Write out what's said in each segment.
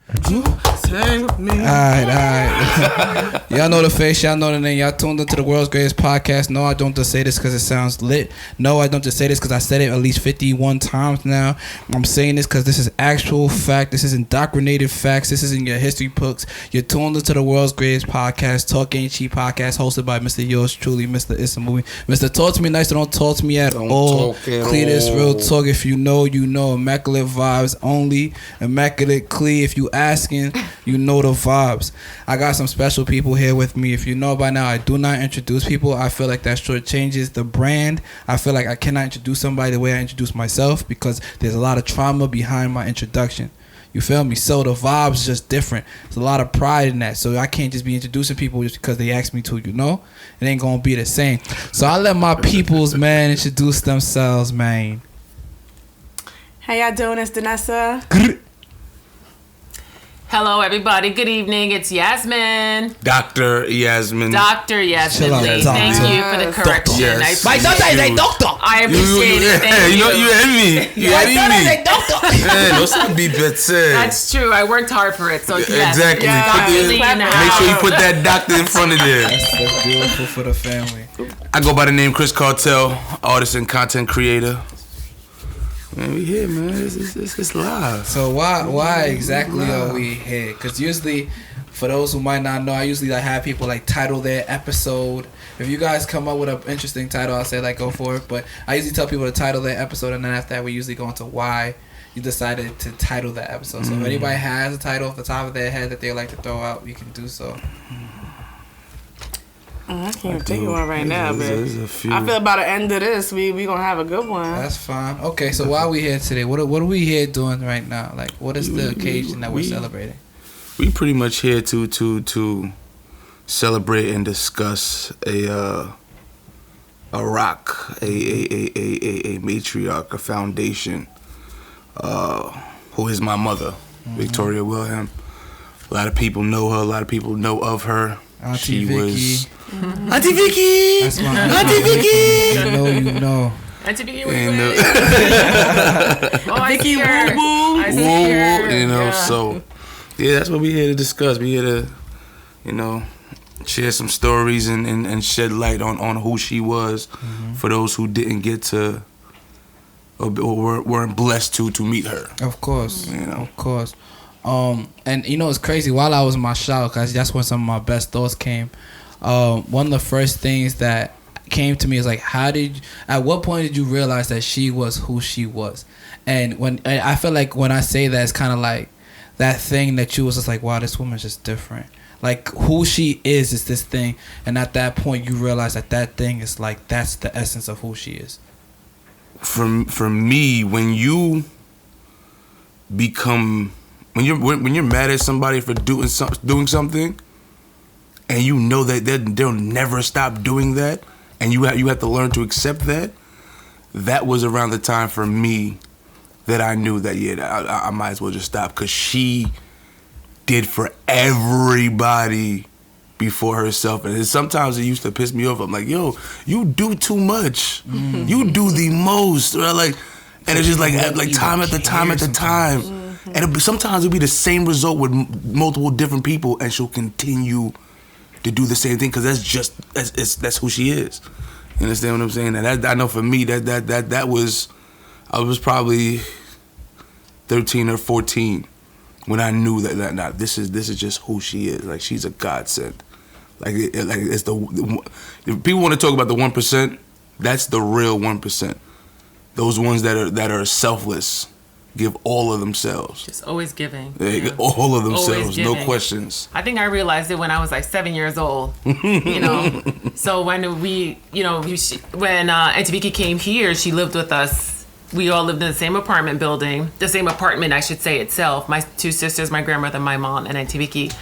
Sing with me. Alright. Y'all know the face, y'all know the name. Y'all tuned into the world's greatest podcast. No, I don't just say this because it sounds lit. No, I don't just say this because I said it at least 51 times now. I'm saying this because this is actual fact. This is indoctrinated facts. This is in your history books. You're tuned into the world's greatest podcast, Talk Ain't Cheap podcast, hosted by Mr. Yours truly, Mr. It's a Movie. Mr. Talk to me nice, don't talk to me at all. Clear this real talk. If you know, you know. Immaculate vibes only. Immaculate clear. If you asking, you know the vibes. I got some special people here with me. If you know by now, I do not introduce people. I feel like that short changes the brand. I feel like I cannot introduce somebody the way I introduce myself because there's a lot of trauma behind my introduction. You feel me? So the vibes is just different. There's a lot of pride in that. So I can't just be introducing people just because they ask me to, you know? It ain't gonna be the same. So I let my peoples, man, introduce themselves, man. How y'all doing? It's Danessa. Hello, everybody. Good evening. It's Yasmin. Dr. Yasmin. Dr. Yasmin Lee. Thank you for the correction. Yes. My daughter is a doctor. I appreciate it. Thank you. You hear me? You My hear daughter is me? a doctor. Yeah, don't be better. That's true. I worked hard for it. So yes. Exactly. Dr. Lee in the Make house. sure you put that doctor in front of there. That's beautiful for the family. I go by the name Chris Cartel, artist and content creator. Man, we here, man. It's live. So why exactly are we here? Because usually, for those who might not know, I usually have people like title their episode. If you guys come up with an interesting title, I'll say like go for it. But I usually tell people to title their episode, and then after that, we usually go into why you decided to title that episode. So if anybody has a title off the top of their head that they like to throw out, you can do so. I can't think of one right now, but There's a few. I feel by the end of this, we gonna have a good one. That's fine. Okay, so why are we here today? What are we here doing right now? Like, what is the occasion that we're celebrating? We pretty much here to celebrate and discuss a rock, a matriarch, a foundation, who is my mother, Victoria Wilhelm. A lot of people know her. A lot of people know of her. Aunty Vickie. Aunty Vickie. That's my Aunty Vickie. You know. Aunty Vickie, where you And, at? Oh, I Vicky, see her. woo-woo. I see her. you know, Yeah. so yeah, that's what we're here to discuss. We're here to, share some stories and shed light on who she was for those who didn't get to or weren't blessed to meet her. Of course. You know. Of course. And it's crazy. While I was in my shower, cause that's when some of my best thoughts came. One of the first things that came to me is like, at what point did you realize that she was who she was? And I feel like when I say that, it's kind of like that thing that you was just like, wow, this woman's just different. Like who she is this thing, and at that point you realize that thing is like that's the essence of who she is. For me, when you become when you're mad at somebody for doing something, and you know that they'll never stop doing that, and you have to learn to accept that. That was around the time for me that I knew that I might as well just stop, because she did for everybody before herself, and sometimes it used to piss me off. I'm like, yo, you do too much. You do the most, right? Like, and it's just like time after time after time. And sometimes it'll be the same result with multiple different people, and she'll continue to do the same thing because that's who she is. You understand what I'm saying? And I know for me that was, I was probably 13 or 14 when I knew that this is just who she is. Like, she's a godsend. Like it's if people want to talk about the 1%, that's the real 1%. Those ones that are selfless. Give all of themselves. Just always giving. They give all of themselves, no questions. I think I realized it when I was like 7 years old. So when when Aunty Vickie came here, she lived with us. We all lived in the same apartment building, the same apartment, I should say, itself. My two sisters, my grandmother, my mom, and Aunty Vickie.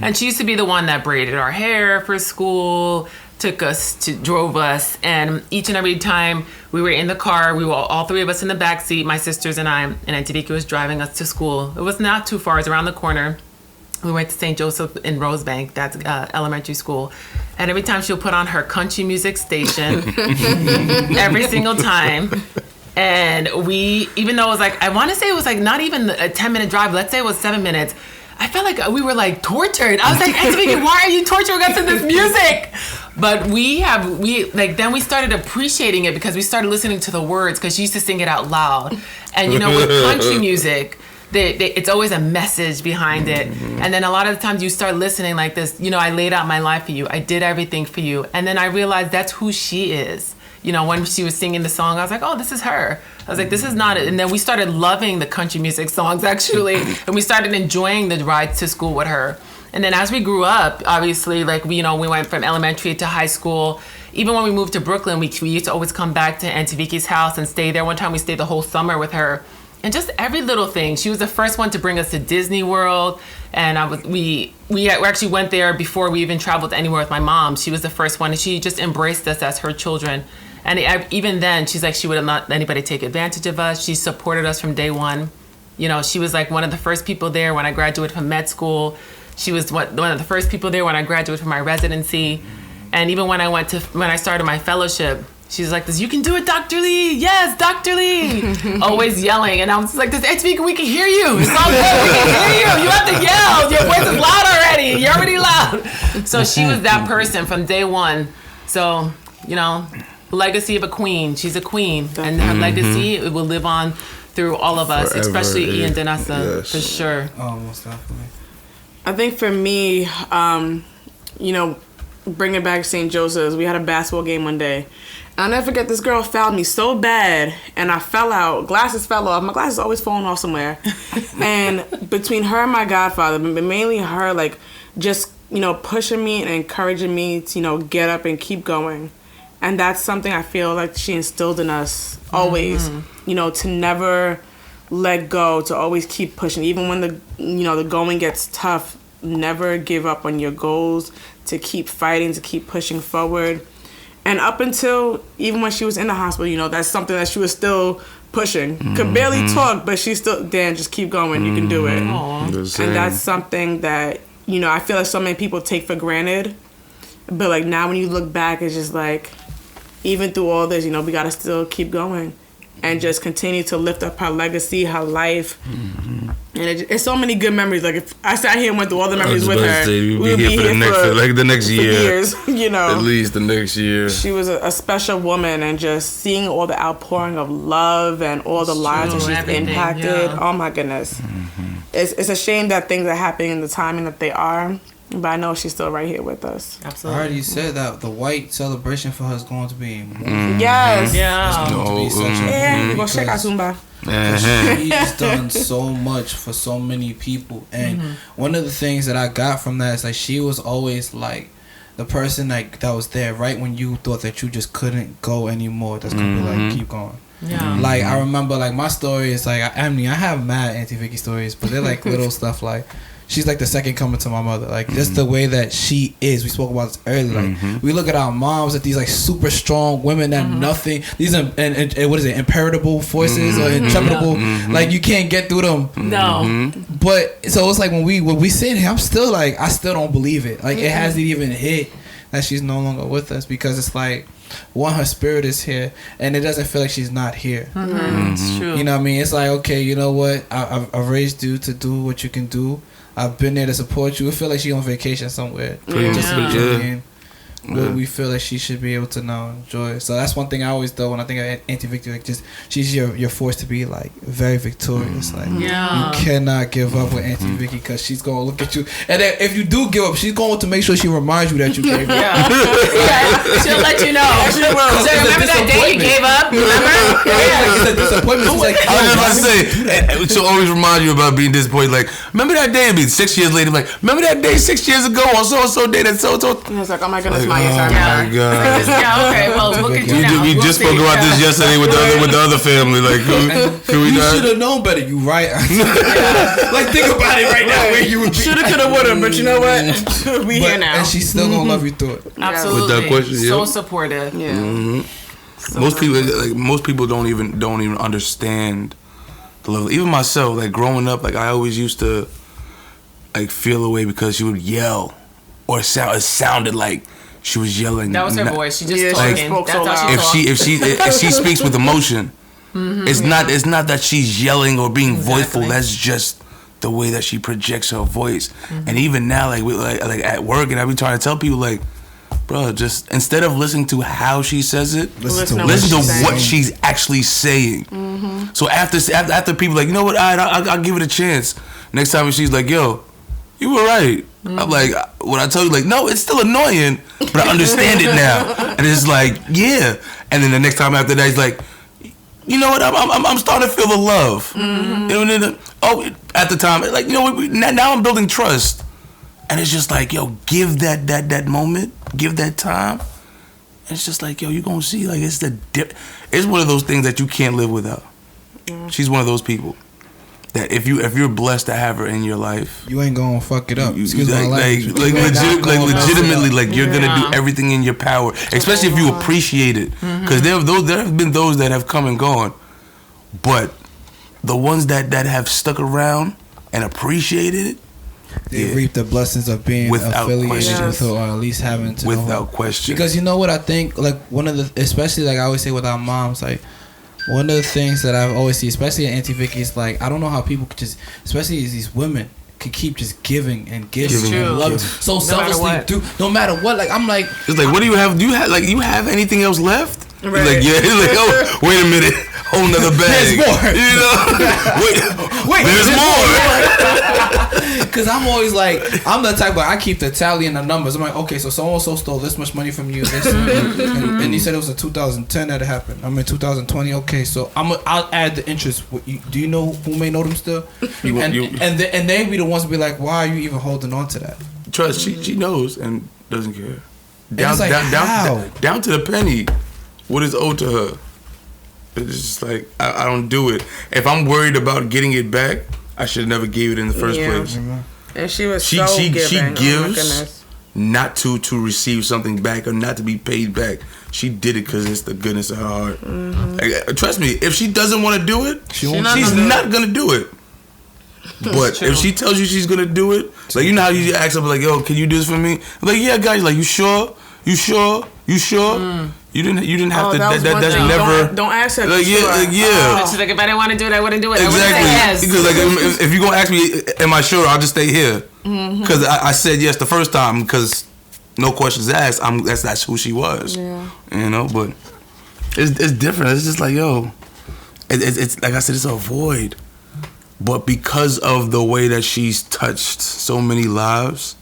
And she used to be the one that braided our hair for school, drove us, and each and every time we were in the car, we were all three of us in the back seat, my sisters and I, and Aunty Vickie was driving us to school. It was not too far, it was around the corner. We went to St. Joseph in Rosebank, that's elementary school. And every time she'll put on her country music station, every single time. And even though it was like, I want to say it was like not even a 10-minute drive, let's say it was 7 minutes, I felt like we were like tortured. I was like, Aunty Vickie, why are you torturing us in this music? But then we started appreciating it because we started listening to the words because she used to sing it out loud. And you know, with country music, it's always a message behind it. And then a lot of the times you start listening like this, you know, I laid out my life for you. I did everything for you. And then I realized that's who she is. You know, when she was singing the song, I was like, oh, this is her. I was like, this is not it. And then we started loving the country music songs, actually. And we started enjoying the rides to school with her. And then as we grew up, obviously, like, we went from elementary to high school. Even when we moved to Brooklyn, we used to always come back to Aunty Vickie's house and stay there. One time we stayed the whole summer with her. And just every little thing. She was the first one to bring us to Disney World. And we actually went there before we even traveled anywhere with my mom. She was the first one. And she just embraced us as her children. And even then, she's like, she wouldn't let anybody take advantage of us. She supported us from day one. You know, she was like one of the first people there when I graduated from med school. She was one of the first people there when I graduated from my residency. And even when I started my fellowship, she's like, you can do it, Dr. Lee. Yes, Dr. Lee. Always yelling. And I was like, Aunty Vickie, we can hear you. It's all good. We can hear you. You have to yell. Your voice is loud already. You're already loud. So she was that person from day one. So, you know, legacy of a queen. She's a queen. And her legacy, it will live on through all of us, Forever, especially yeah. Ian Danessa, Yes. for sure. Oh, most definitely. I think for me, you know, bringing back St. Joseph's, we had a basketball game one day. And I'll never forget, this girl fouled me so bad, and I fell out. Glasses fell off. My glasses always falling off somewhere. And between her and my godfather, but mainly her, like, just, you know, pushing me and encouraging me to, you know, get up and keep going. And that's something I feel like she instilled in us always, you know, to never let go, to always keep pushing. Even when the going gets tough, never give up on your goals, to keep fighting, to keep pushing forward. And up until even when she was in the hospital, you know, that's something that she was still pushing. Could barely talk, but she still, Dan, just keep going. You can do it. And that's something that, you know, I feel like so many people take for granted. But, like, now when you look back, it's just like, even through all this, you know, we got to still keep going and just continue to lift up her legacy, her life. And it's so many good memories. Like, if I sat here and went through all the memories with her, we would be here for the next year. Years, you know. At least the next year. She was a special woman, and just seeing all the outpouring of love and all the lives that she's impacted. Yeah. Oh, my goodness. It's a shame that things are happening in the timing that they are. But I know she's still right here with us. Absolutely. I already said that the white celebration for her is going to be Yes. Yeah. It's going to be such a Yeah. Go check out Zumba. She's done so much for so many people. And one of the things that I got from that is, like, she was always like the person that was there right when you thought that you just couldn't go anymore. That's gonna be like, keep going. Yeah. Like, I remember, like, my story is like, I mean, I have mad Aunty Vickie stories, but they're like little stuff. Like, she's like the second coming to my mother. Like, just the way that she is. We spoke about this earlier. Like, we look at our moms as these, like, super strong women that nothing. These are, and what is it, imperitable forces or intrepidable. Like, you can't get through them. No. But so it's like when we sit here, I'm still like, I still don't believe it. Like, it hasn't even hit that she's no longer with us, because it's like, one, her spirit is here, and it doesn't feel like she's not here. It's true. You know what I mean? It's like, okay, you know what? I've raised you to do what you can do. I've been there to support you. We feel like she's on vacation somewhere. Just enjoying what we feel like she should be able to now enjoy. So that's one thing I always do when I think of Aunty Victoria. Like, just, she's your force to be, like, very victorious. Like, you cannot give up with Aunty Vickie, because she's gonna look at you, and then if you do give up, she's going to make sure she reminds you that you gave up. She'll let you know. She will. So remember that day you gave up? Remember? It's a disappointment. She's like, I was about to say, she'll always remind you about being disappointed. Like, remember that day? I mean, 6 years later, like, remember that day 6 years ago on so and so day that so. And it's like, oh my goodness, Like, my oh my God. Yeah, okay. Well, look at you now. We just spoke about this yesterday with the other family. Like, can we you not? should have known better. You right? Like, think about it right now. Where you would be. Shoulda, coulda, woulda, but you know what? We here now. And she's still gonna love you through it. Absolutely. With that question, So supportive. Yeah. So Most people don't even understand the level. Even myself, like, growing up, like, I always used to, like, feel away because she would yell, or it sounded like she was yelling. That was her voice. She just Like, talking. spoke so That's how loud. she talked. if she speaks with emotion, it's not that she's yelling or being voiceful. That's just the way that she projects her voice. And even now, like at work, and I be trying to tell people, like, bro, just instead of listening to how she says it, listen to what she's actually saying. So after people like, you know what, I'll give it a chance. Next time she's like, yo, you were right. I'm like, when I tell you, like, no, it's still annoying, but I understand it now. And it's like, yeah. And then the next time after that, he's like, you know what, I'm starting to feel the love. At the time, like, you know, now I'm building trust. And it's just like, yo, give that moment, give that time. And it's just like, yo, you gonna see, like, it's one of those things that you can't live without. She's one of those people that if you're blessed to have her in your life, you ain't gonna fuck it up. Legitimately, like, you're gonna do everything in your power, especially if you appreciate it. Because there have been those that have come and gone, but the ones that have stuck around and appreciated it, they reap the blessings of being affiliated with her, or at least having to without question. Because you know what I think, like, one of the, especially like I always say with our moms, like, one of the things that I've always seen, especially in Aunty Vickie, is like, I don't know how people could just, especially these women, could keep just giving and giving and loving so selflessly, no matter what. Like, I'm like, it's like, what do you have? Do you have anything else left? Right. He's like, yeah. He's like, oh, wait a minute, whole nother bag. There's more. You know, wait, there's more. Because I'm always like, I'm the type where I keep the tally and the numbers. I'm like, okay, so so stole this much money from you. This, and he said it was in 2010 that it happened. I'm in 2020. Okay, so I'll add the interest. Do you know who may know them still? And they be the ones to be like, why are you even holding on to that? Trust, she knows and doesn't care. Down to the penny. What is owed to her? It's just like, I don't do it. If I'm worried about getting it back, I should have never gave it in the first place. And she was she gives not to receive something back or not to be paid back. She did it because it's the goodness of her heart. Like, trust me, if she doesn't want to do it, she's not gonna do it. But if she tells you she's gonna do it, like, you know how you ask her, like, yo, can you do this for me? I'm like, yeah, guys. Like, you sure? You didn't have to. That's never. Don't ask her. Like, yeah. She's like, if I didn't want to do it, I wouldn't do it. Exactly. Yes. Because, like, if you're gonna ask me, am I sure? I'll just stay here. Because I said yes the first time. Because no questions asked. That's who she was. Yeah. You know, but it's different. It's just like, yo, it's like I said, it's a void. But because of the way that she's touched so many lives,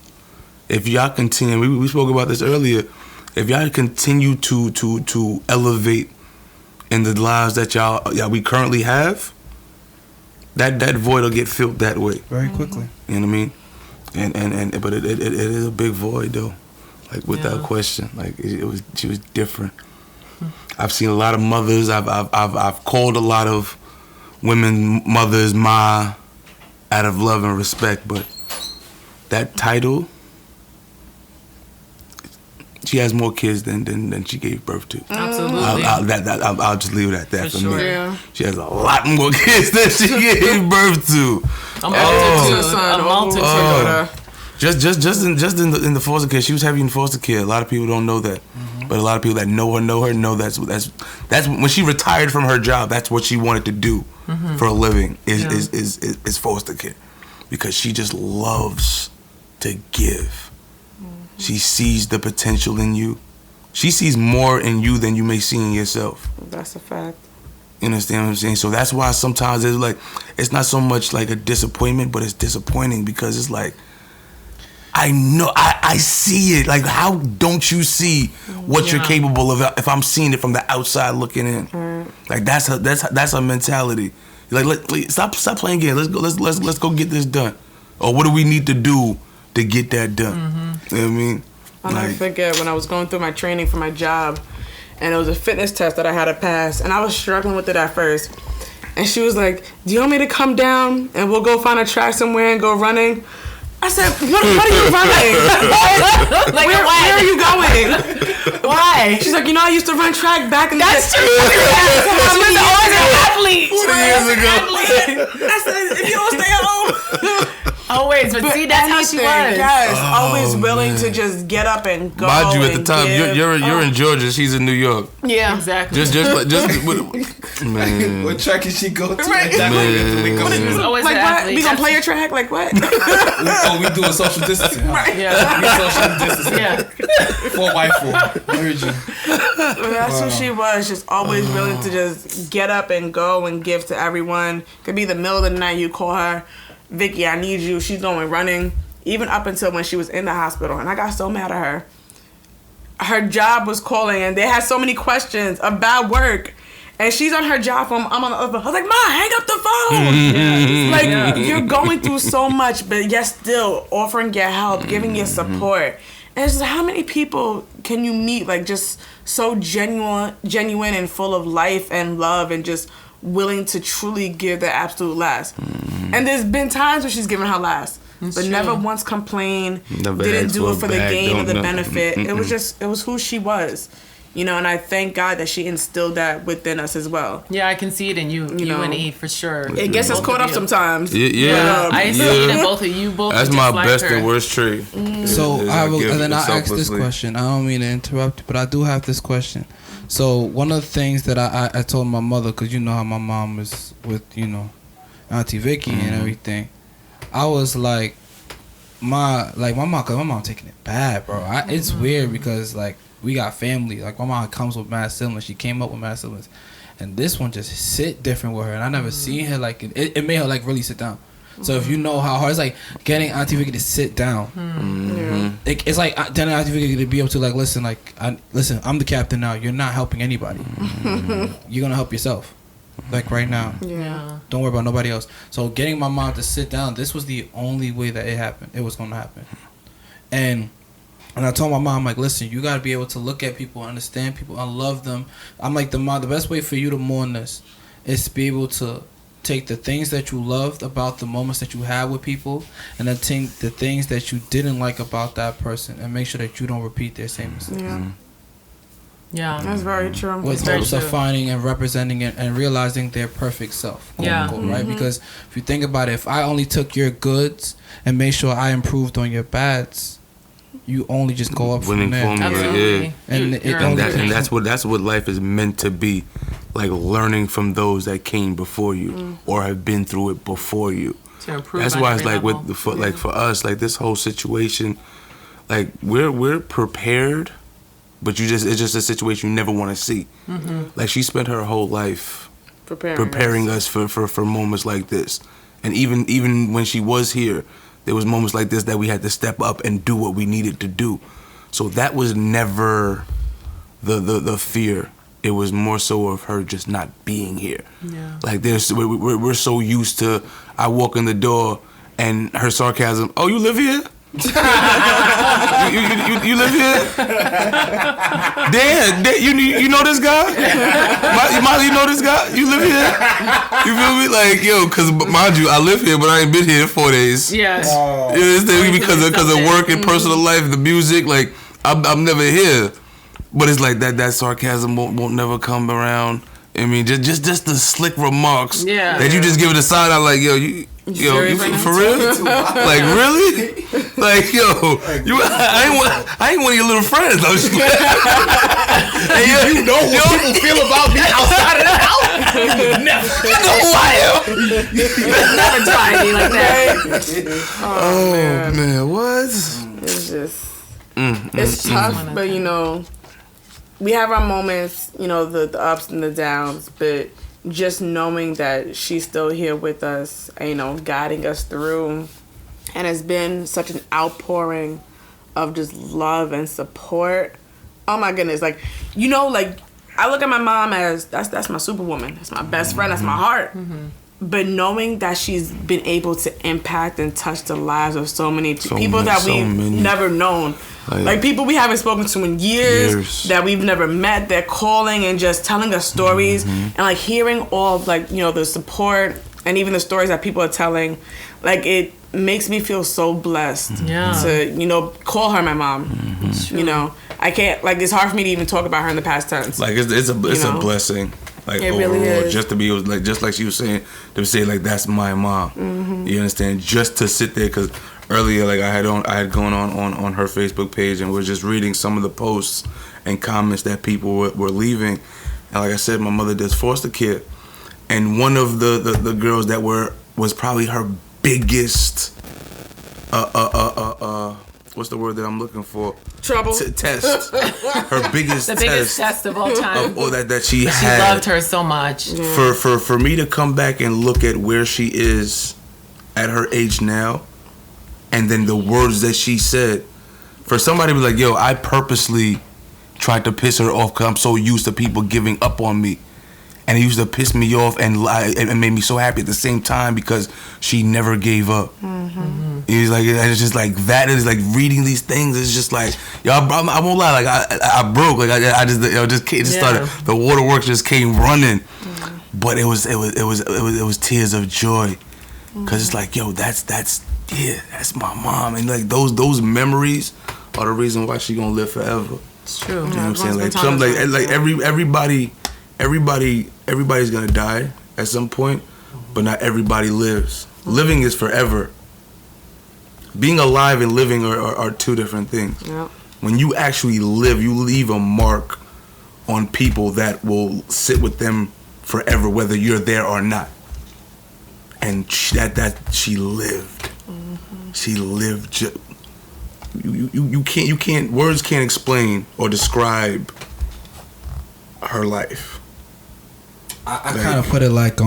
if y'all continue, we spoke about this earlier. If y'all continue to elevate in the lives that we currently have, that void will get filled that way very quickly. You know what I mean? But it is a big void though, like, without question. Like, she was different. I've seen a lot of mothers. I've called a lot of women mothers ma out of love and respect, but that title. She has more kids than she gave birth to. Absolutely. I'll just leave it at that for sure. me. Yeah. She has a lot more kids than she gave birth to. A multitude. Just in the foster care, she was heavy in foster care. A lot of people don't know that, but a lot of people that know her know that's when she retired from her job. That's what she wanted to do for a living is foster care, because she just loves to give. She sees the potential in you. She sees more in you than you may see in yourself. That's a fact. You understand what I'm saying? So that's why sometimes it's like, it's not so much like a disappointment, but it's disappointing because it's like, I know, I see it. Like, how don't you see what you're capable of if I'm seeing it from the outside looking in? Like, that's her mentality. Like, stop playing games. Let's go get this done. Or what do we need to do to get that done? You know what I mean? I'll never forget when I was going through my training for my job, and it was a fitness test that I had to pass, and I was struggling with it at first. And she was like, do you want me to come down and we'll go find a track somewhere and go running? I said, what are you running? Like, where are you going? Why? She's like, you know, I used to run track back in the day. That's true. She was always an athlete. 20 years ago. I said, if you don't stay at home. Always, but see, that's how she was. Yes, always willing to just get up and go. Mind you, at the time, give. you're in Georgia. She's in New York. Yeah, exactly. Man. What track can she go to? Right. It's always like an what? athlete. We gonna play a track? Like what? We doing social distancing. Huh? Right. Yeah. We social distancing. Yeah. 4x4. I heard you. That's who she was. Just always willing to just get up and go and give to everyone. Could be the middle of the night. You call her, Vicky, I need you. She's going running. Even up until when she was in the hospital, and I got so mad at her. Her job was calling, and they had so many questions about work. And she's on her job phone. I'm on the other phone. I was like, Ma, hang up the phone. Like, you're going through so much, but yet still offering your help, giving your support. And it's just, how many people can you meet, like, just so genuine and full of life and love and just willing to truly give their absolute last? And there's been times where she's given her last. But never once complained, didn't do it for the gain or the benefit. It was who she was. You know, and I thank God that she instilled that within us as well. Yeah, I can see it in you and E for sure. It gets us caught up sometimes. Yeah. I see it in both of you. Both. That's my best and worst trait. So I'll ask this question. I don't mean to interrupt, but I do have this question. So one of the things that I told my mother, because you know how my mom is with, Aunty Vickie and everything. I was like, my mom taking it bad, bro. It's weird because like we got family. Like my mom comes with mad siblings. She came up with mad siblings, and this one just sit different with her. And I never seen her like it made her like really sit down. So if you know how hard it's like getting Aunty Vickie to sit down, it's like telling Aunty Vickie to be able to like listen. Listen, I'm the captain now. You're not helping anybody. You're gonna help yourself. Like right now. Yeah. Don't worry about nobody else. So getting my mom to sit down, this was the only way that it happened. It was going to happen. And I told my mom, like, listen, you got to be able to look at people, understand people, and love them. I'm like, the best way for you to mourn this is to be able to take the things that you loved about the moments that you had with people and then take the things that you didn't like about that person and make sure that you don't repeat their same mistakes. Yeah. Yeah, that's very true. With hopes of finding and representing it and realizing their perfect self. Unquote, right? Because if you think about it, if I only took your goods and made sure I improved on your bads, you only just go up winning from there. Formula, And that's what life is meant to be, like learning from those that came before you or have been through it before you. To improve. That's why it's like for us, like this whole situation, like we're prepared. But it's just a situation you never want to see. Like she spent her whole life preparing us for moments like this. And even when she was here, there was moments like this that we had to step up and do what we needed to do. So that was never the fear. It was more so of her just not being here. Yeah. Like we're so used to, I walk in the door and her sarcasm, oh, you live here? you live here? Dan, you know this guy? Molly, you know this guy? You live here? You feel me? Like, yo, because mind you, I live here, but I ain't been here in 4 days. Yeah. Because of work and personal life, the music, like, I'm never here. But it's like that sarcasm won't never come around. I mean, just the slick remarks that you just give it a side eye, like, yo, you for real? Like, really? Like, yo, I ain't one of your little friends. I was just like, hey, you know what people feel about me outside of the house? You know who I am. Never tried me like that. Oh man, what? It's just, it's tough, but we have our moments, the ups and the downs, but just knowing that she's still here with us, guiding us through. And it's been such an outpouring of just love and support. Oh my goodness. Like, I look at my mom as, that's my superwoman. That's my best friend. That's my heart. But knowing that she's been able to impact and touch the lives of so many people that we've never known. Like people we haven't spoken to in years, that we've never met. They're calling and just telling us stories. And like hearing all of the support and even the stories that people are telling. Like it makes me feel so blessed to, call her my mom. I can't, it's hard for me to even talk about her in the past tense. Like it's a blessing. Like It overall, really is. just to be like, just like she was saying, to say like that's my mom. Mm-hmm. You understand? Just to sit there, because earlier, like I had gone on her Facebook page and was just reading some of the posts and comments that people were leaving, and like I said, my mother does foster care, and one of the girls that was probably her biggest what's the word that I'm looking for? Trouble. Test. Her biggest The biggest test of all time. of all that she She had. loved her so much. Yeah. For me to come back and look at where she is at her age now, and then the words that she said, for somebody to be like, yo, I purposely tried to piss her off because I'm so used to people giving up on me. And it used to piss me off and made me so happy at the same time because she never gave up. Mm-hmm. It's just like that is like reading these things. It's just like, yo, I won't lie. Like I broke. Like I just started. The waterworks just came running. Mm-hmm. But it was tears of joy because it's like, yo, that's my mom, and like those memories are the reason why she gonna live forever. It's true. You know what I'm saying? Like everybody's gonna die at some point, but not everybody lives. Living is forever. Being alive and living are two different things. Yep. When you actually live, you leave a mark on people that will sit with them forever, whether you're there or not. And she lived. Mm-hmm. She lived. You can't. Words can't explain or describe her life. I kind of put it like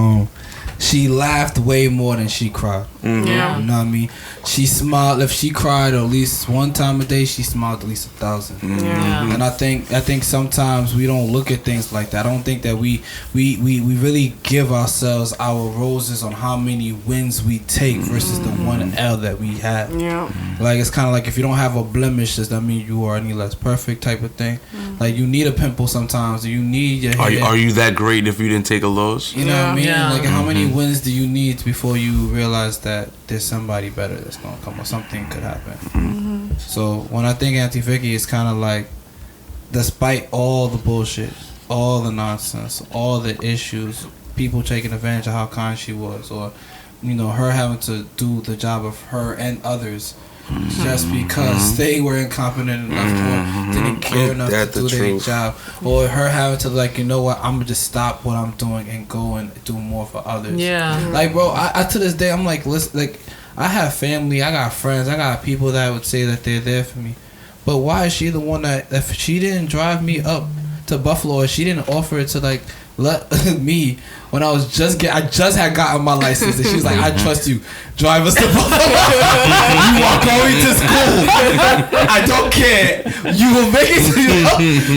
she laughed way more than she cried. Mm-hmm. Yeah. You know what I mean? She smiled. If she cried at least one time a day, she smiled at least 1,000. Mm-hmm. Yeah. And I think sometimes we don't look at things like that. I don't think that we really give ourselves our roses on how many wins we take versus the one L that we have. Yeah. Like it's kind of like if you don't have a blemish, does that mean you are any less perfect type of thing? Like you need a pimple sometimes. You need your hair. Are you that great if you didn't take a loss? You know what I mean? Yeah. Like how many wins do you need before you realize that there's somebody better that's gonna come or something could happen? So when I think Aunty Vickie, it's kind of like, despite all the bullshit, all the nonsense, all the issues, people taking advantage of how kind she was, or her having to do the job of her and others just because they were incompetent enough or didn't care enough to do their job, or her having to like, I'm gonna just stop what I'm doing and go and do more for others. Yeah. Like, bro, I to this day I'm like, listen, like I have family, I got friends, I got people that would say that they're there for me, but why is she the one that if she didn't drive me up to Buffalo, or she didn't offer it to like let me when I just had gotten my license, and she's like, I trust you, drive us to Buffalo. You are going to school. I don't care. You will make it to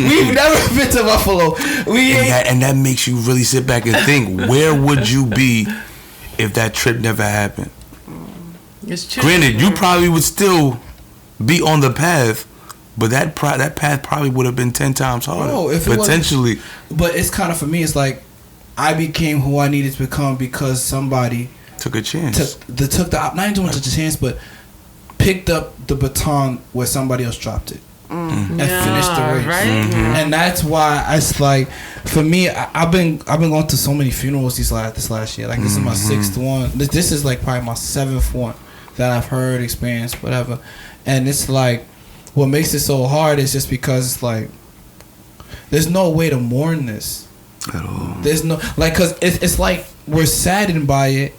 We've never been to Buffalo. And that makes you really sit back and think, where would you be if that trip never happened? It's true. Granted, you probably would still be on the path, but that path probably would have been 10 times harder. Bro, if it potentially. But it's kind of, for me, it's like I became who I needed to become because somebody took a chance. Not even took a chance, but picked up the baton where somebody else dropped it and finished the race. Right? And that's why it's like, for me, I've been going to so many funerals this last year. Like this is my 6th one. This is like probably my 7th one that I've heard, experienced, whatever. And it's like, what makes it so hard is just because it's like, there's no way to mourn this at all. There's no, like, cause it's like we're saddened by it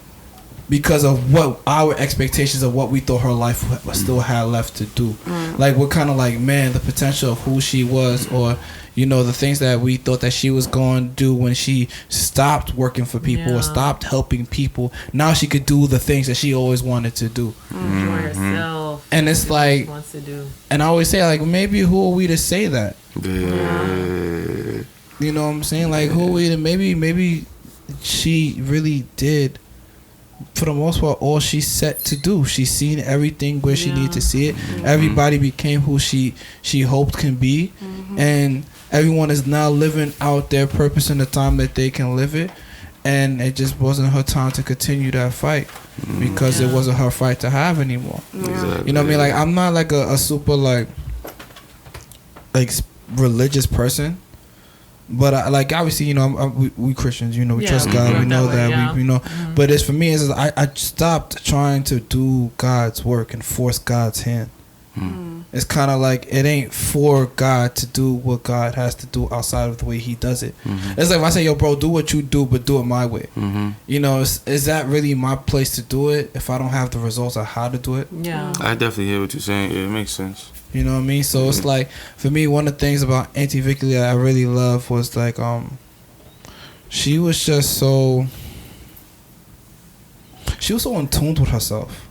because of what our expectations of what we thought her life still had left to do. Like we're kind of like, man, the potential of who she was, or the things that we thought that she was going to do when she stopped working for people or stopped helping people. Now she could do the things that she always wanted to do. Enjoy herself. And it's like, wants to do. And I always say, like, maybe who are we to say that? Yeah. You know what I'm saying? Like, who are we to, maybe she really did, for the most part, all she's set to do. She's seen everything where she needed to see it. Everybody became who she hoped can be. And everyone is now living out their purpose in the time that they can live it. And it just wasn't her time to continue that fight because it wasn't her fight to have anymore. Exactly. You know what I mean? Like, I'm not like a super like religious person, But like obviously, you know, we Christians, you know, we trust God, we know that, we know. But it's for me, is I stopped trying to do God's work and force God's hand. It's kind of like it ain't for God to do what God has to do outside of the way He does it. It's like if I say, yo, bro, do what you do, but do it my way. You know, is that really my place to do it if I don't have the results of how to do it? Yeah, I definitely hear what you're saying. Yeah, it makes sense. You know what I mean? So it's like, for me, one of the things about Aunty Vickie that I really love was like, she was just so, she was so in tune with herself.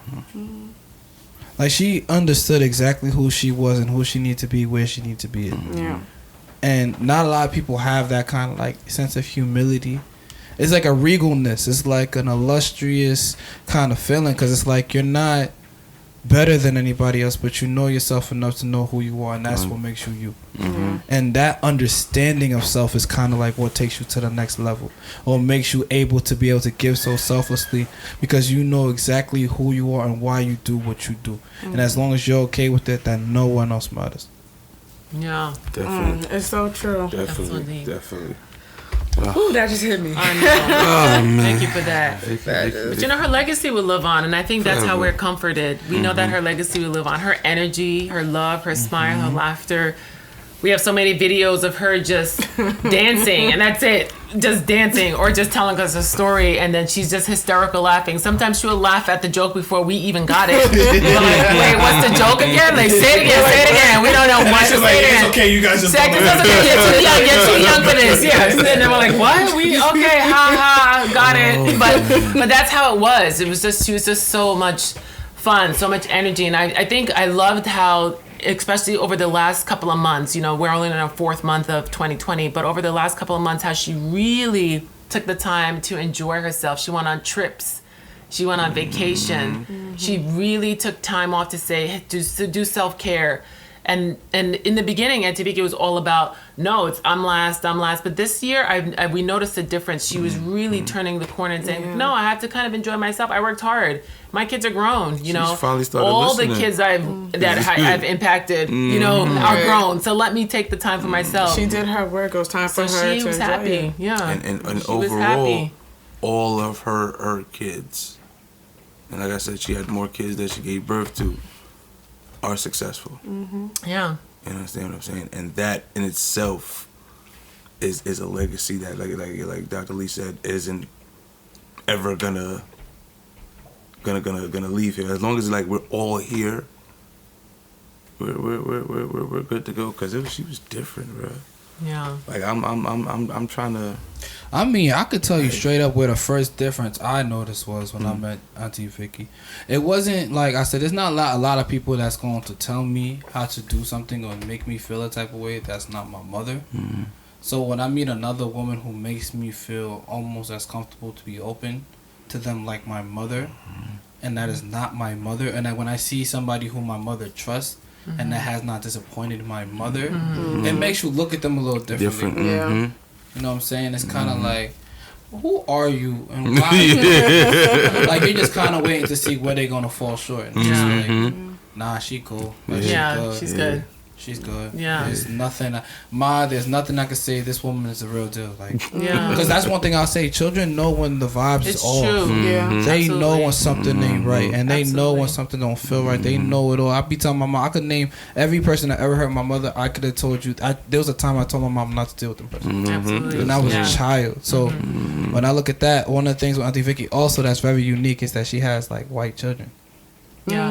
Like, she understood exactly who she was and who she needed to be, where she needed to be. Yeah. And not a lot of people have that kind of like sense of humility. It's like a regalness. It's like an illustrious kind of feeling, because it's like you're not better than anybody else, but you know yourself enough to know who you are, and that's what makes you you. And that understanding of self is kind of like what takes you to the next level, or makes you able to give so selflessly, because you know exactly who you are and why you do what you do. And as long as you're okay with it, then no one else matters. Yeah, Definitely. It's so true. Definitely. Ooh, that just hit me. I know. Oh, man. Thank you for that. But you know, her legacy will live on, and I think that's how we're comforted. We know that her legacy will live on. Her energy, her love, her smile, her laughter. We have so many videos of her just dancing, and that's it. Just dancing, or just telling us a story, and then she's just hysterical laughing. Sometimes she will laugh at the joke before we even got it. We're like, wait, what's the joke again? Like, say it again. We don't know what to say. It's okay, you guys just It's okay, you're too young for this. Yes. And then we're like, what? Okay, ha, got it. But that's how it was. She was just so much fun, so much energy. And I think I loved how, especially over the last couple of months, you know, we're only in our 4th month of 2020, but over the last couple of months, how she really took the time to enjoy herself. She went on trips. She went on vacation. She really took time off to do self-care. And in the beginning, Aunty Vickie was all about, no, it's I'm last. But this year, we noticed a difference. She was really turning the corner and saying, no, I have to kind of enjoy myself. I worked hard. My kids are grown, you know. Finally started all listening. the kids I've impacted, you know, are grown. So let me take the time for myself. She did her work. It was time for her she to was enjoy happy. it. Yeah. And she was overall, happy. all of her kids, and like I said, she had more kids that she gave birth to, are successful. Yeah. You understand what I'm saying? And that in itself is a legacy that, like Dr. Lee said, isn't ever gonna leave here. As long as like we're all here, we're good to go. Cause she was different, bro. Yeah. Like I'm trying to. I mean, I could tell you straight up where the first difference I noticed was when I met Aunty Vickie. It wasn't like I said. There's not a lot of people that's going to tell me how to do something or make me feel a type of way. That's not my mother. So when I meet another woman who makes me feel almost as comfortable to be open to them like my mother, and that is not my mother, and that when I see somebody who my mother trusts and that has not disappointed my mother, it makes you look at them a little differently. Yeah. You know what I'm saying? It's kind of like, who are you and why? Like, you're just kind of waiting to see where they're going to fall short. And just like, nah, she cool. Like, She's good. She's good. Yeah. There's nothing I can say this woman is the real deal. Like, Yeah. because that's one thing I'll say. Children know when the vibes is off. True. Yeah. They Absolutely. know when something ain't right, and they know Absolutely. when something don't feel right. They know it all. I be telling my mom, I could name every person that ever hurt my mother. I could have told you. There was a time I told my mom not to deal with them person. Absolutely. And I was Yeah. a child. So when I look at that, one of the things with Aunty Vickie also that's very unique is that she has like white children. Yeah.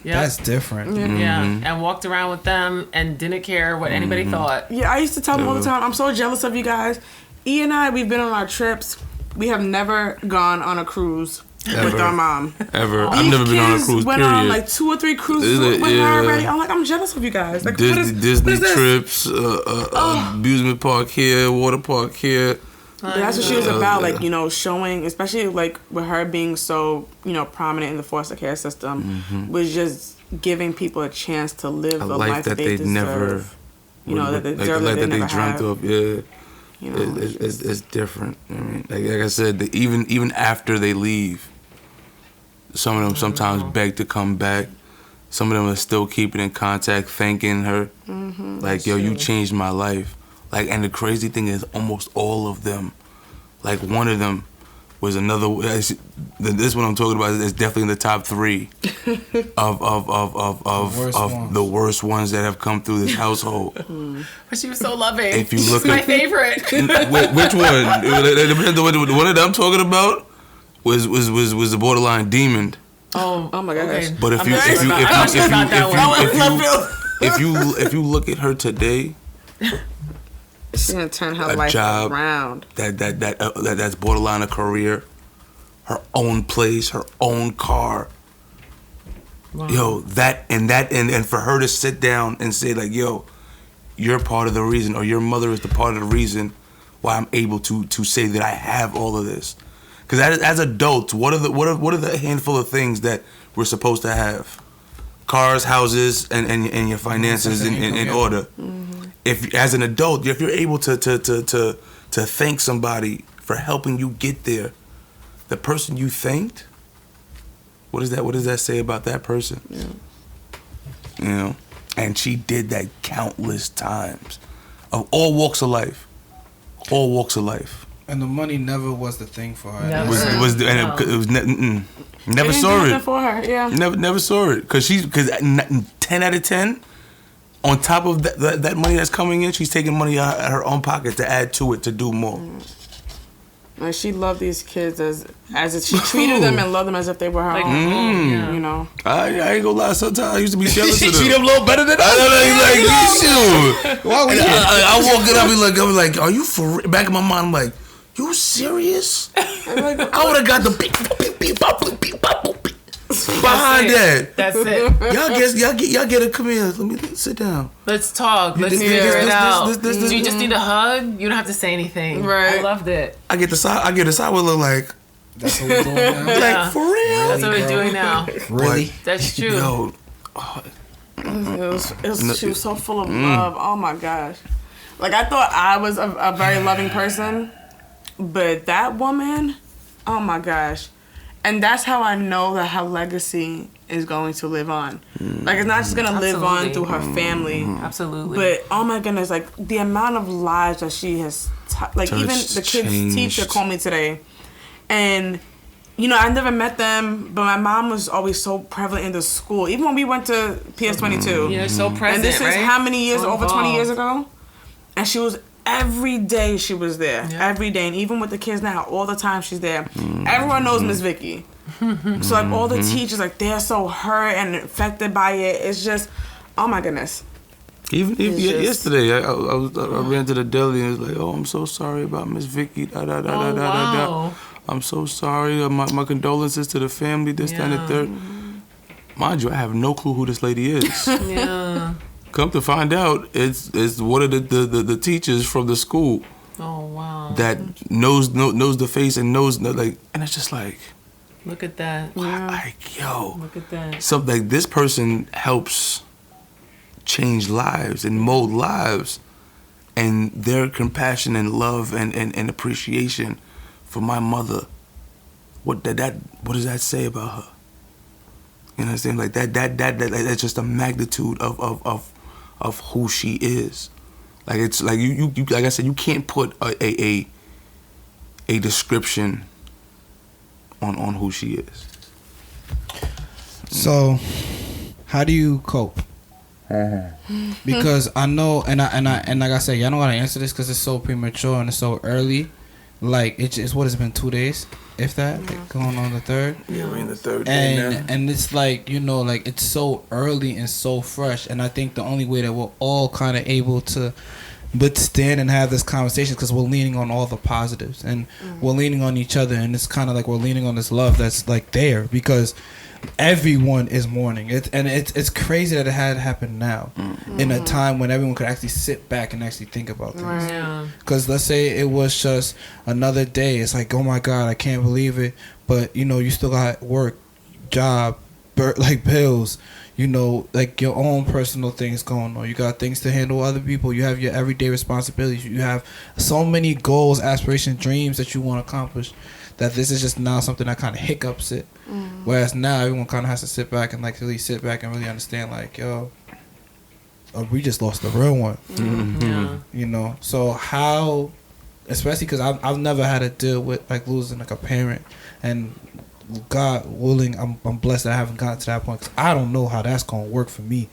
Yeah. That's different. Yeah. And walked around with them and didn't care what anybody thought. Yeah, I used to tell them all the time, I'm so jealous of you guys. E and I, we've been on our trips. We have never gone on a cruise with our mom. Ever. I've never been on a cruise, went period. on like 2 or 3 cruises with her already. I'm like, I'm jealous of you guys. Like, Disney what is this? trips, amusement park here, water park here. But that's what she was about, like, you know, showing, especially like with her being so, you know, prominent in the foster care system, was just giving people a chance to live the life that they deserve. never, You know, that they like deserve the life that they that never they dreamt have. of. Yeah, You know, it's different. I mean, like I said, even after they leave, some of them sometimes beg to come back. Some of them are still keeping in contact, thanking her. Like, yo, you changed my life. Like, and the crazy thing is, almost all of them, like one of them was another. This one I'm talking about is definitely in the top 3 of the worst ones that have come through this household. But she was so loving. If you look my at favorite. which one? The one that I'm talking about was the borderline demon. Oh my gosh. Okay. But if you look at her today, she's gonna turn her a life job around. That's borderline a career, her own place, her own car. Wow. Yo, and for her to sit down and say like, yo, you're part of the reason, or your mother is the part of the reason why I'm able to say that I have all of this. Because as adults, what are the handful of things that we're supposed to have? Cars, houses, and your finances in order. Mm-hmm. If as an adult, if you're able to thank somebody for helping you get there, the person you thanked, what does that say about that person? Yeah. You know, and she did that countless times, of all walks of life, And the money never was the thing for her. Never saw it for her. Yeah. Never saw it because 10 out of 10. On top of that money that's coming in, she's taking money out of her own pocket to add to it to do more. Like, she loved these kids as if she treated them and loved them as if they were her own. You know. I ain't gonna lie. Sometimes I used to be jealous of them. She treat them a little better than us. I walk in, I be like, are you for real? Back in my mind, I'm like, you serious? I would have got the beep behind that. That's it. Y'all get it. Come here. Let me sit down. Let's talk. Let's figure it out. Do you just need a hug? You don't have to say anything. Right. I loved it. I get the side with look like. That's what we're doing now. Like, for real? That's what we're doing now. Really? That's true. Yo. She was so full of love. Oh my gosh. Like, I thought I was a very loving person, but that woman, oh my gosh. And that's how I know that her legacy is going to live on. Like, it's not just going to live on through her family. Absolutely. But, oh my goodness, like, the amount of lives that she has, like, even the kids' teacher called me today. And, you know, I never met them, but my mom was always so prevalent in the school. Even when we went to PS22. Yeah, so present, and this is how many years, so over 20 years ago? And she was... Every day she was there. Yeah. Every day. And even with the kids now, all the time she's there. Everyone knows Miss Vicky. So, like, all the teachers, like, they're so hurt and affected by it. It's just, oh my goodness. Even yesterday, I ran to the deli and was like, oh, I'm so sorry about Miss Vicky. I'm so sorry. My condolences to the family, this, that, and the third. Mind you, I have no clue who this lady is. Yeah. Come to find out, it's one of the teachers from the school. Oh wow! That knows the face and knows like, and it's just like, look at that. Yeah. Like, yo, look at that. So like, this person helps change lives and mold lives, and their compassion and love and appreciation for my mother. What does that say about her? You know what I'm saying? Like that's just a magnitude of who she is. Like, it's like you like I said, you can't put a description on who she is. So, how do you cope? Because I know, and like I said, y'all don't gotta answer this because it's so premature and it's so early. Like, it's what has been 2 days, if that, like, going on the third. Yeah, we're in the third day now. And it's like, you know, like, it's so early and so fresh. And I think the only way that we're all kind of able to withstand and have this conversation because we're leaning on all the positives and we're leaning on each other, and it's kind of like we're leaning on this love that's like there because everyone is mourning. It's crazy that it had happened now in a time when everyone could actually sit back and actually think about things. Because let's say it was just another day, it's like, oh my God, I can't believe it, but you know, you still got work, job, like bills, you know, like your own personal things going on. You got things to handle other people. You have your everyday responsibilities. You have so many goals, aspirations, dreams that you want to accomplish, that this is just now something that kind of hiccups it. Whereas now everyone kind of has to sit back and like really sit back and really understand, like, yo, we just lost the real one. Yeah. You know, so how, especially because I've never had to deal with like losing like a parent, and God willing, I'm blessed that I haven't gotten to that point, because I don't know how that's gonna work for me.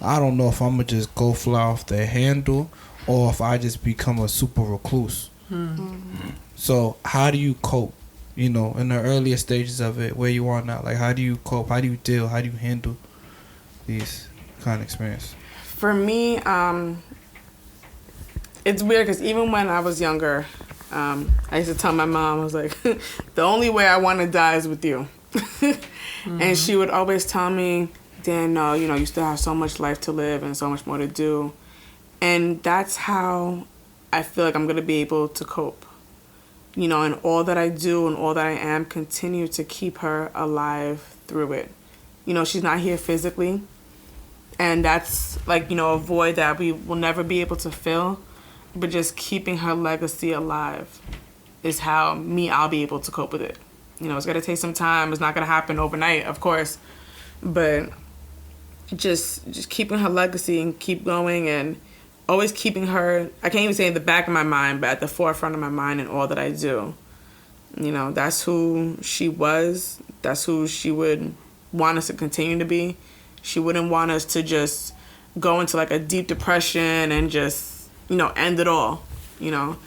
I don't know if I'm gonna just go fly off the handle, or if I just become a super recluse. So how do you cope? You know, in the earlier stages of it, where you are now, like how do you cope? How do you deal? How do you handle these kind of experience? For me, it's weird because even when I was younger, I used to tell my mom, I was like, the only way I want to die is with you. And she would always tell me, Dan, no, you know, you still have so much life to live and so much more to do. And that's how I feel like I'm going to be able to cope. You know, and all that I do and all that I am, continue to keep her alive through it. You know, she's not here physically. And that's like, you know, a void that we will never be able to fill. But just keeping her legacy alive is how I'll be able to cope with it. You know, it's going to take some time. It's not going to happen overnight, of course. But just keeping her legacy and keep going, and always keeping her, I can't even say in the back of my mind, but at the forefront of my mind in all that I do. You know, that's who she was. That's who she would want us to continue to be. She wouldn't want us to just go into like a deep depression and just, you know, end it all. You know,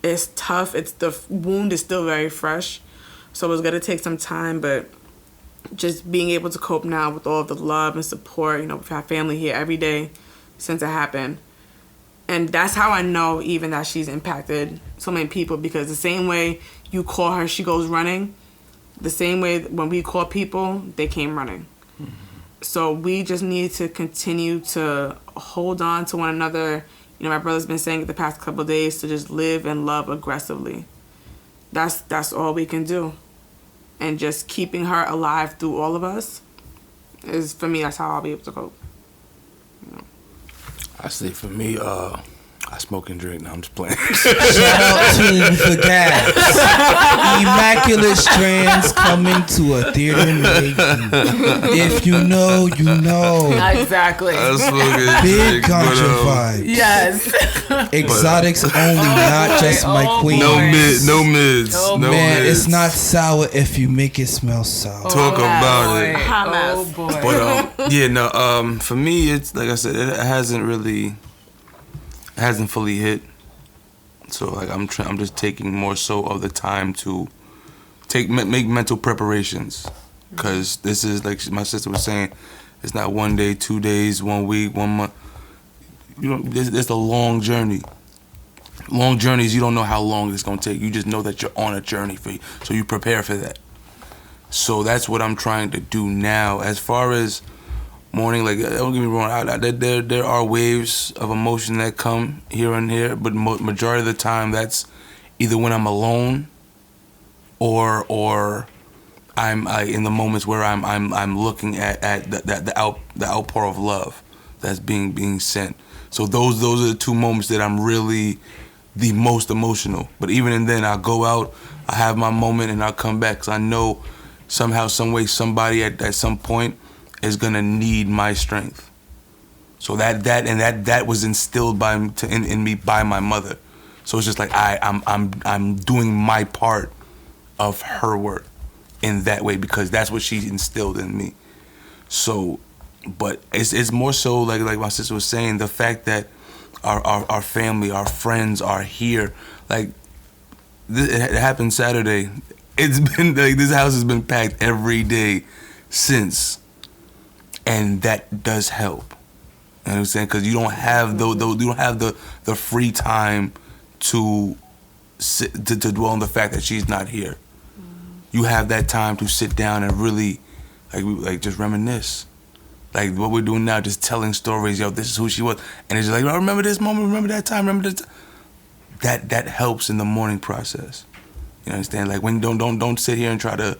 it's tough. The wound is still very fresh. So it's going to take some time, but just being able to cope now with all of the love and support. You know, we've had family here every day since it happened. And that's how I know even that she's impacted so many people, because the same way you call her, she goes running. The same way when we call people, they came running. So we just need to continue to hold on to one another. You know, my brother's been saying it the past couple of days, to just live and love aggressively. That's all we can do. And just keeping her alive through all of us is, for me, that's how I'll be able to cope. You know. I say for me, I smoke and drink. No, I'm just playing. Shout out to the gas. Immaculate Strands coming to a theater near you. If you know, you know. Exactly. I smoke and Big drink, country vibes. Yes. Exotics only, not just my queen. no mids. Oh, No Man, mids. it's not sour if you make it smell sour. Talk about it. Hot Oh mess. boy. But yeah, no. For me, it's like I said, it hasn't fully hit. So like I'm just taking more so of the time to make mental preparations, because this is, like my sister was saying, it's not 1 day, 2 days, 1 week, 1 month. You know, it's a long journey. Long journeys, you don't know how long it's gonna take. You just know that you're on a journey for you, so you prepare for that. So that's what I'm trying to do now. As far as mourning, like, don't get me wrong, there are waves of emotion that come here and here, but majority of the time that's either when I'm alone, or I'm in the moments where I'm looking at the outpour of love that's being sent. So those are the two moments that I'm really the most emotional. But even then, I'll go out, I have my moment, and I'll come back, because I know somehow, some way, somebody at some point is gonna need my strength. So that was instilled in me by my mother. So it's just like I'm doing my part of her work in that way, because that's what she instilled in me. So, but it's more so like my sister was saying, the fact that our family, our friends are here. Like, it happened Saturday. It's been like, this house has been packed every day since. And that does help. You know what I'm saying? Because you don't have the free time to dwell on the fact that she's not here. You have that time to sit down and really, just reminisce. Like what we're doing now, just telling stories. Yo, this is who she was, and it's just like, I remember this moment, remember that time, remember this. That helps in the mourning process. You understand? Like, when don't sit here and try to